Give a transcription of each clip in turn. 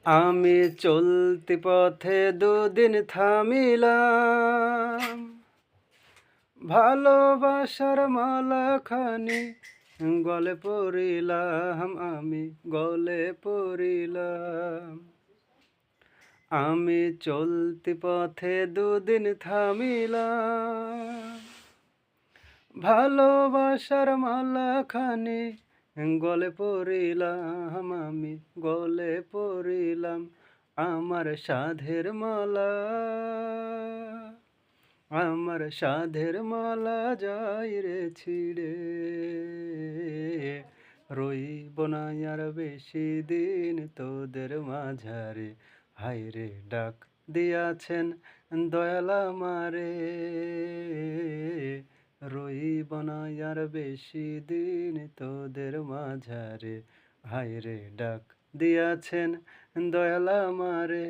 আমি চলতি পথে দুদিন থামিলাম, ভালোবাসার মালাখানি গলে পড়িলাম, আমি গলে পড়িলাম। আমি চলতি পথে দুদিন থামিলাম, ভালোবাসার মালাখানি গলে পড়িলাম, আমি গলে পড়িলাম। আমার সাধের মালা, আমার সাধের মালা যাই রে ছিড়ে, রইব না আর বেশি দিন তোদের মাঝারে। হায়রে ডাক দিয়াছেন দয়াল আমারে, রইব না আর বেশি দিন তোদের মাঝারে। হায়রে ডাক দিয়াছেন দয়াল আমারে।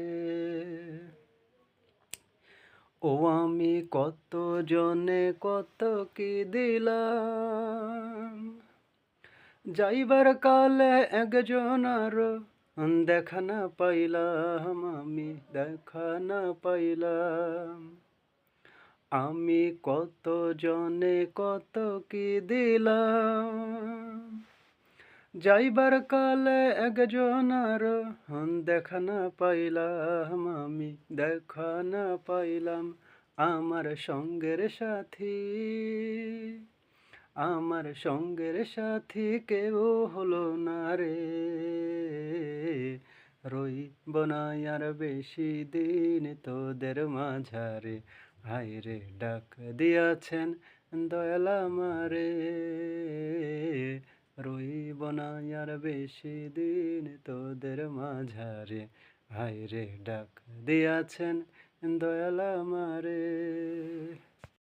ও আমি কত জনে কত কি দিলাম, যাইবার কালে একজন আরো দেখা না পাইলাম, আমি দেখা না পাইলাম। আমি কত জনে কত কি দিলাম, যাইবার কালে একজন আরো দেখা না পাইলাম, আমি দেখা না পাইলাম। আমার সঙ্গের সাথী, আমার সঙ্গের সাথী কেউ হলো না রে, রইব না আর বেশি দিন তোদের মাঝারে। হায়রে ডাক দিয়াছেন দয়াল আমারে, রইব না আর বেশি দিন তোদের মাঝারে। হায়রে ডাক দিয়াছেন দয়াল আমারে।